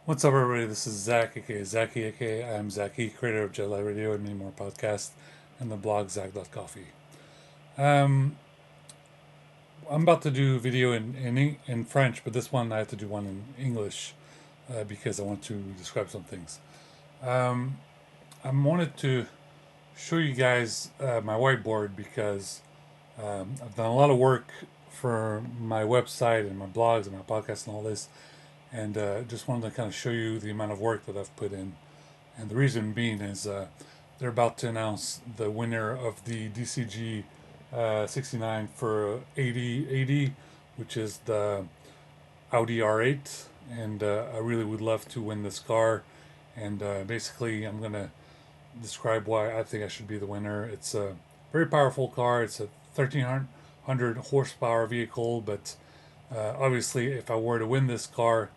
What's up, everybody? This is Zach, aka Zachy, aka I am Zachy, creator of Jedi Radio and many more podcasts, and the blog Zach.coffee. Um, I'm about to do a video in French, but this one I have to do one in English because I want to describe some things. Um, I wanted to show you guys my whiteboard because I've done a lot of work for my website and my blogs and my podcast and all this, and just wanted to kind of show you the amount of work that I've put in. And the reason being is they're about to announce the winner of the DCG 69 for 80Eighty, which is the Audi R8. And I really would love to win this car. And basically, I'm going to describe why I think I should be the winner. It's a very powerful car. It's a 1300 horsepower vehicle, but obviously, if I were to win this car,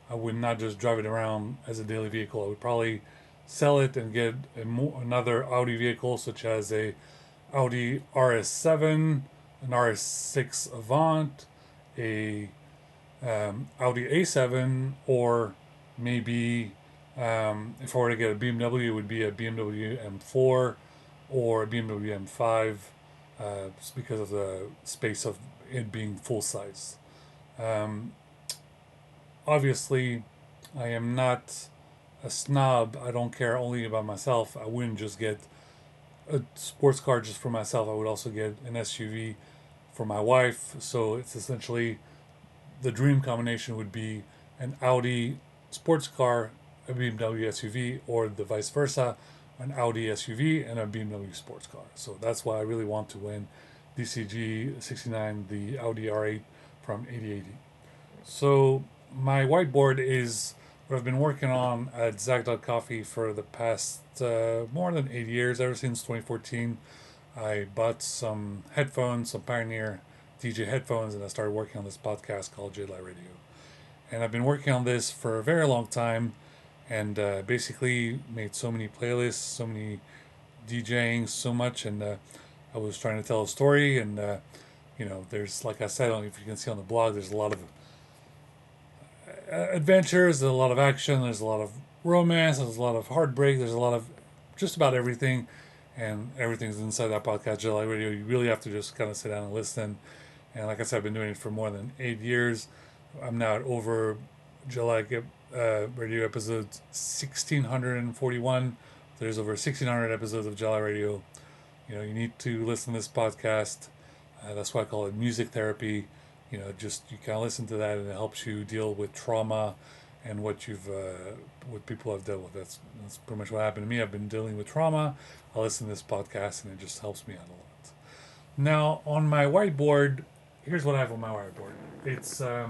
I would not just drive it around as a daily vehicle. I would probably sell it and get another Audi vehicle, such as a Audi RS7, an RS6 Avant, a Audi A7, or maybe if I were to get a BMW, it would be a BMW M4 or a BMW M5, because of the space of it being full size. Um, Obviously, I am not a snob. I don't care only about myself. I wouldn't just get a sports car just for myself. I would also get an SUV for my wife. So it's essentially the dream combination would be an Audi sports car, a BMW SUV, or the vice versa, an Audi SUV and a BMW sports car. So that's why I really want to win DCG 69, the Audi R8 from 80Eighty. So my whiteboard is what I've been working on at Zach.coffee for the past more than 8 years, ever since 2014. I bought some headphones, some Pioneer DJ headphones, and I started working on this podcast called Jedi Radio. And I've been working on this for a very long time, and basically made so many playlists, so many DJing, so much, and I was trying to tell a story. And there's, like I said, if you can see on the blog, there's a lot of adventures, there's a lot of action, there's a lot of romance, there's a lot of heartbreak, there's a lot of just about everything, and everything's inside that podcast, Jedi Radio. You really have to just kind of sit down and listen. And like I said, I've been doing it for more than 8 years. I'm now at over Jedi Radio episodes 1641. There's over 1600 episodes of Jedi Radio. You need to listen to this podcast. That's why I call it music therapy. Just you kind of listen to that, and it helps you deal with trauma and what people have dealt with. That's pretty much what happened to me. I've been dealing with trauma. I listen to this podcast, and it just helps me out a lot. Now on my whiteboard, here's what I have on my whiteboard. It's I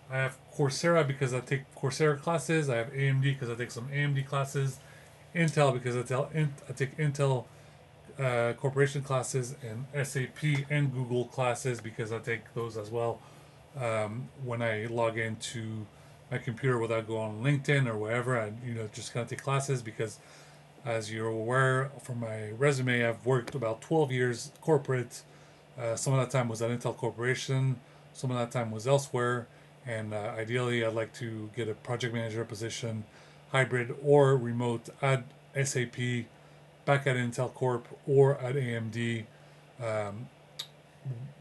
have Coursera because I take Coursera classes. I have AMD because I take some AMD classes. Intel because I take Intel corporation classes, and SAP and Google classes because I take those as well when I log into my computer, whether I go on LinkedIn or wherever. I just kind of take classes because, as you're aware from my resume, I've worked about 12 years corporate. Some of that time was at Intel Corporation, some of that time was elsewhere, and ideally I'd like to get a project manager position, hybrid or remote at SAP, back at Intel Corp or at AMD, um,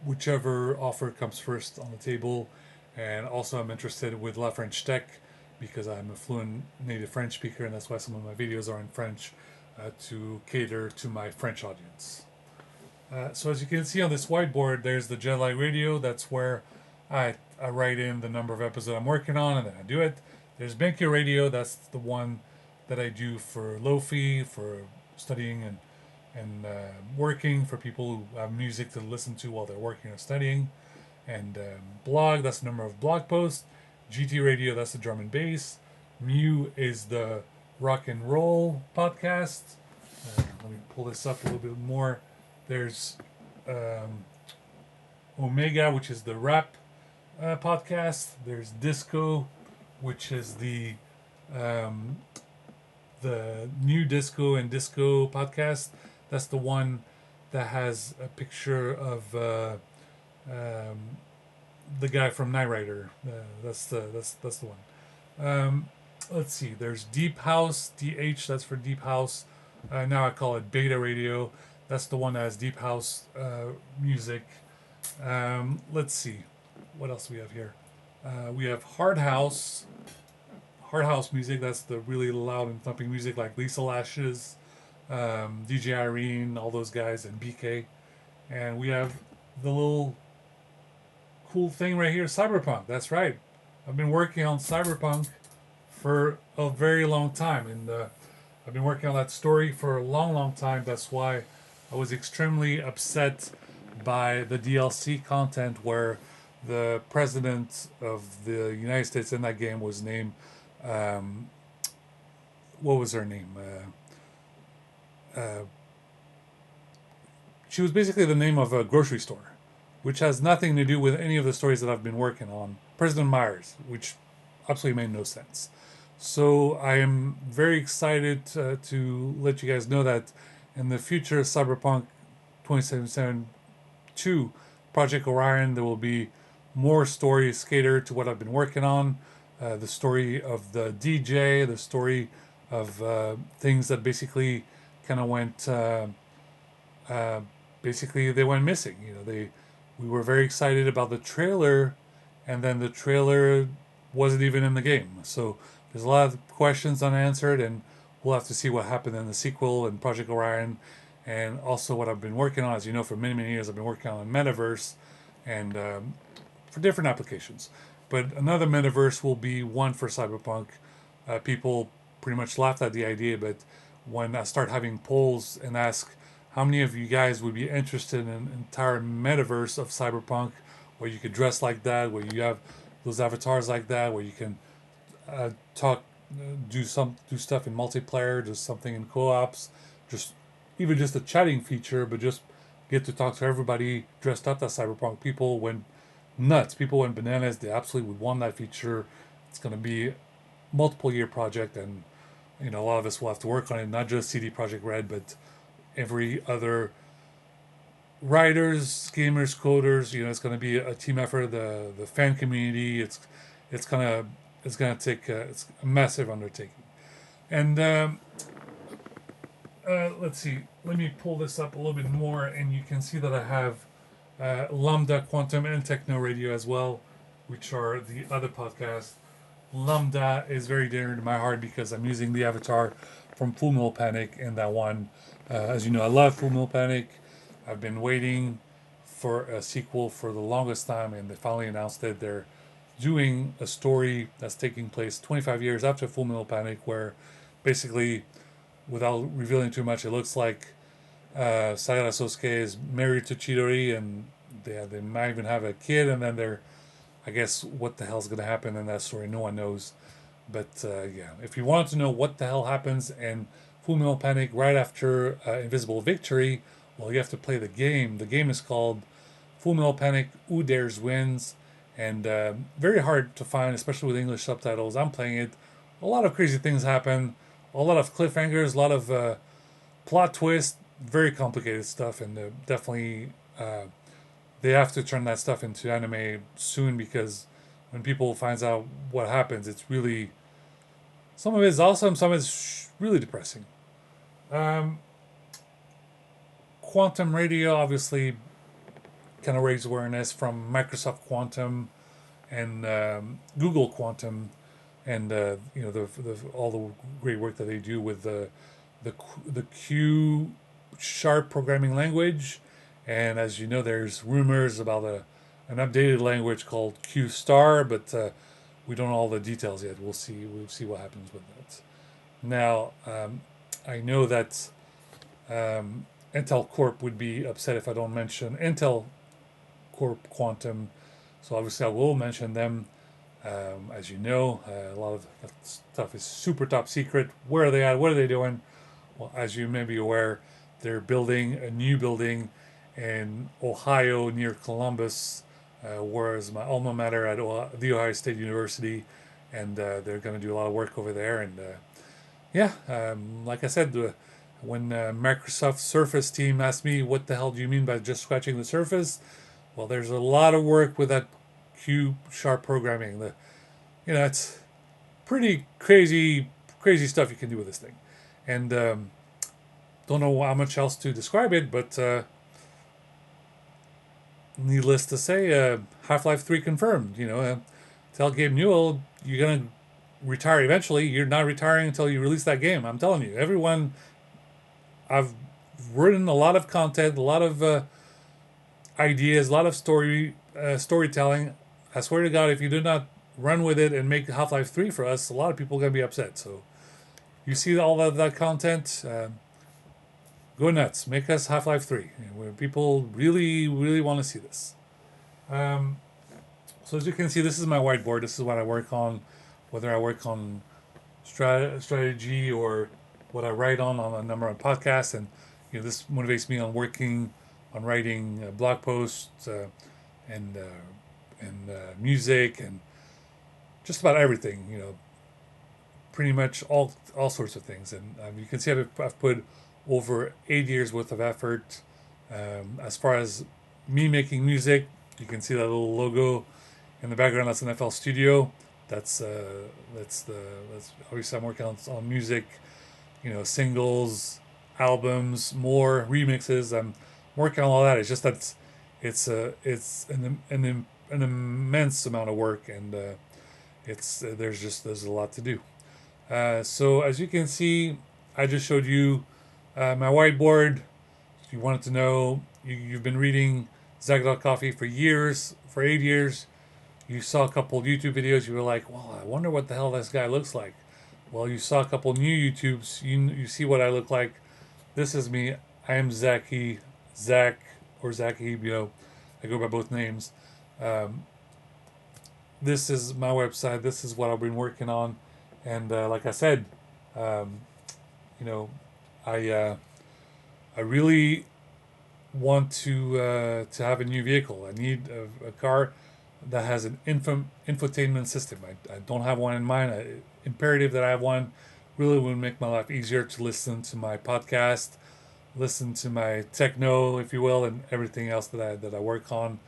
whichever offer comes first on the table. And also, I'm interested with La French Tech because I'm a fluent native French speaker, and that's why some of my videos are in French to cater to my French audience. So as you can see on this whiteboard, there's the Jedi Radio. That's where I write in the number of episodes I'm working on, and then I do it. There's Benkei Radio. That's the one that I do for Lofi, for studying and working, for people who have music to listen to while they're working or studying. And blog, that's the number of blog posts. GT Radio, that's the drum and bass. Mu is the rock and roll podcast. Let me pull this up a little bit more. There's Omega, which is the rap podcast. There's Disco, which is um, the new disco and disco podcast. That's the one that has a picture of um, the guy from Knight Rider. That's the one. let's see. There's Deep House, DH. That's for Deep House. Now I call it Beta Radio. That's the one that has Deep House music. Let's see. What else do we have here? We have Hard House music. That's the really loud and thumping music like Lisa Lashes, DJ Irene, all those guys, and BK. And we have the little cool thing right here, Cyberpunk. That's right. I've been working on Cyberpunk for a very long time, and I've been working on that story for a long, long time. That's why I was extremely upset by the DLC content where the president of the United States in that game was named. Um, what was her name? She was basically the name of a grocery store, which has nothing to do with any of the stories that I've been working on. President Myers, which absolutely made no sense. So I am very excited to let you guys know that in the future Cyberpunk 2077 2 Project Orion, there will be more stories catered to what I've been working on. The story of the DJ, the story of things that basically kind of went, uh, basically they went missing. We were very excited about the trailer, and then the trailer wasn't even in the game. So there's a lot of questions unanswered, and we'll have to see what happened in the sequel and Project Orion, and also what I've been working on. As you know, for many, many years, I've been working on a metaverse, and for different applications. But another metaverse will be one for Cyberpunk. People pretty much laughed at the idea, but when I start having polls and ask how many of you guys would be interested in an entire metaverse of Cyberpunk, where you could dress like that, where you have those avatars like that, where you can talk, do stuff in multiplayer, do something in co-ops, just even just a chatting feature, but just get to talk to everybody dressed up as Cyberpunk. People went nuts. People went bananas. They absolutely would want that feature. It's going to be a multiple year project, and a lot of us will have to work on it. Not just CD Projekt Red, but every other writers, gamers, coders. It's going to be a team effort. The fan community. It's gonna take it's a massive undertaking. And let's see. Let me pull this up a little bit more, and you can see that I have Lambda, Quantum, and Techno Radio as well, which are the other podcasts. Lambda is very dear to my heart because I'm using the avatar from Full Metal Panic in that one. As you know, I love Full Metal Panic. I've been waiting for a sequel for the longest time, and they finally announced that they're doing a story that's taking place 25 years after Full Metal Panic, where basically, without revealing too much, it looks like Sayara Sosuke is married to Chidori, and they might even have a kid, and then I guess what the hell's going to happen in that story, no one knows. But yeah, if you want to know what the hell happens in Full Metal Panic right after Invisible Victory, well, you have to play the game. The game is called Full Metal Panic Who Dares Wins, and very hard to find, especially with English subtitles. I'm playing it. A lot of crazy things happen, a lot of cliffhangers, a lot of plot twists, very complicated stuff, and definitely they have to turn that stuff into anime soon, because when people finds out what happens, it's really, some of it's awesome, some of it's really depressing. Um, Quantum Radio obviously kind of raised awareness from Microsoft Quantum and Google Quantum, and all the great work that they do with the Q sharp programming language. And as you know, there's rumors about an updated language called Q star, but we don't know all the details yet. We'll see. We'll see what happens with that. Now, I know that Intel Corp would be upset if I don't mention Intel Corp Quantum, so obviously I will mention them. As you know, a lot of that stuff is super top secret. Where are they at? What are they doing? Well, as you may be aware, they're building a new building in Ohio near Columbus, whereas my alma mater at the Ohio State University, and they're going to do a lot of work over there. And yeah, like I said, when Microsoft Surface team asked me, what the hell do you mean by just scratching the surface? Well, there's a lot of work with that Q sharp programming. It's pretty crazy stuff you can do with this thing. And don't know how much else to describe it, but needless to say, Half-Life 3 confirmed. Tell Gabe Newell you're gonna retire eventually. You're not retiring until you release that game. I'm telling you, everyone. I've written a lot of content, a lot of ideas, a lot of storytelling. I swear to God, if you do not run with it and make Half-Life 3 for us, a lot of people are going to be upset. So you see all of that content, go nuts. Make us Half-Life 3, where people really, really want to see this. So as you can see, this is my whiteboard. This is what I work on, whether I work on strategy or what I write on a number of podcasts. And this motivates me on writing blog posts and music and just about everything. Pretty much all sorts of things. And you can see I've put over 8 years worth of effort. As far as me making music, you can see that little logo in the background. That's an FL Studio. That's obviously I'm working on music, singles, albums, more remixes. I'm working on all that. It's just that it's an immense amount of work, and there's a lot to do. So as you can see, I just showed you my whiteboard. If you wanted to know, you've been reading Zach.coffee for 8 years. You saw a couple of YouTube videos. You were like, well, I wonder what the hell this guy looks like. Well, you saw a couple new YouTubes. You see what I look like. This is me. I am Zachy, Zach or Zachy. I go by both names. This is my website. This is what I've been working on, and like I said, I really want to have a new vehicle. I need a car that has an infotainment system. I don't have one in mind. Imperative that I have one. Really would make my life easier to listen to my podcast, listen to my techno, if you will, and everything else that I work on.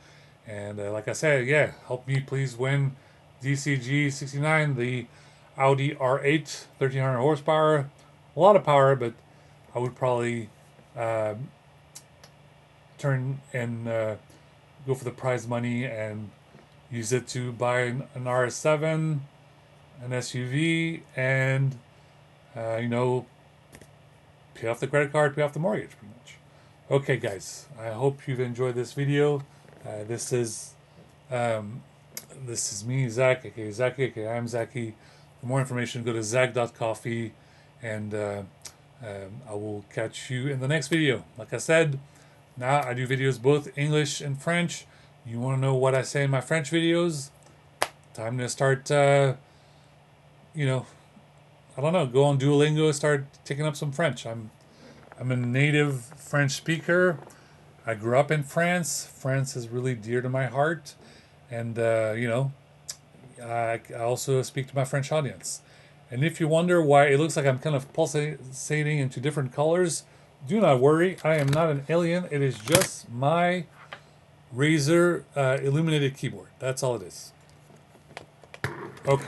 And like I said, help me please win DCG 69, the Audi R8, 1300 horsepower. A lot of power, but I would probably turn and go for the prize money and use it to buy an RS7, an SUV, and pay off the credit card, pay off the mortgage, pretty much. Okay, guys, I hope you've enjoyed this video. This is me, Zach, aka Zachy, aka I'm Zachy. For more information, go to zach.coffee, and I will catch you in the next video. Like I said, now I do videos both English and French. You want to know what I say in my French videos? Time to start, I don't know, go on Duolingo, start taking up some French. I'm a native French speaker. I grew up in France. France is really dear to my heart. And, I also speak to my French audience. And if you wonder why it looks like I'm kind of pulsating into different colors, do not worry. I am not an alien. It is just my Razer illuminated keyboard. That's all it is. Okay.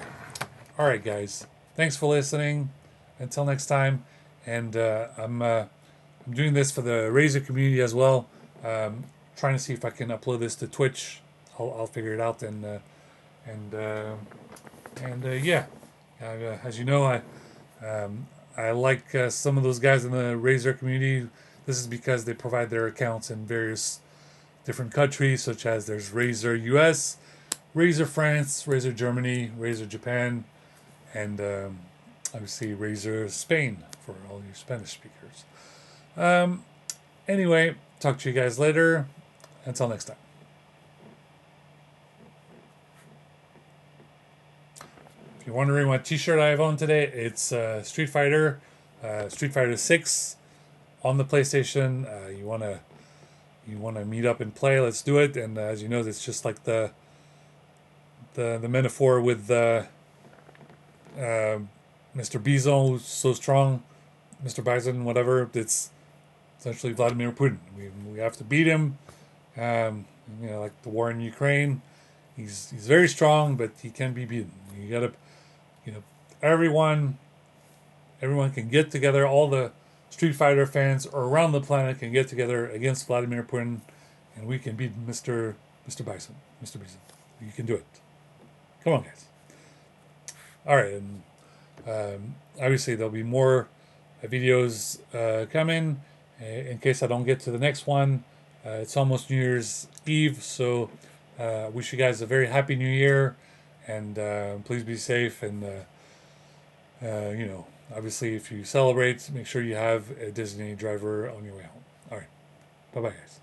All right, guys. Thanks for listening. Until next time. And I'm doing this for the Razer community as well. Trying to see if I can upload this to Twitch. I'll figure it out. As you know, I like some of those guys in the Razer community. This is because they provide their accounts in various different countries, such as there's Razer US, Razer France, Razer Germany, Razer Japan, and obviously Razer Spain for all you Spanish speakers. Anyway, talk to you guys later. Until next time. If you're wondering what t-shirt I have on today, it's Street Fighter 6 on the PlayStation. You wanna meet up and play? Let's do it. And as you know, it's just like the metaphor with Mr. Bison, who's so strong, Mr. Bison, whatever. It's essentially Vladimir Putin. We have to beat him. Like the war in Ukraine. He's very strong, but he can be beaten. You gotta, everyone can get together. All the Street Fighter fans around the planet can get together against Vladimir Putin, and we can beat Mr. Bison. Mr. Bison, you can do it. Come on, guys. All right, and obviously there'll be more videos coming. In case I don't get to the next one, it's almost New Year's Eve, so wish you guys a very happy New Year, and please be safe. And obviously, if you celebrate, make sure you have a Disney driver on your way home. All right, bye bye, guys.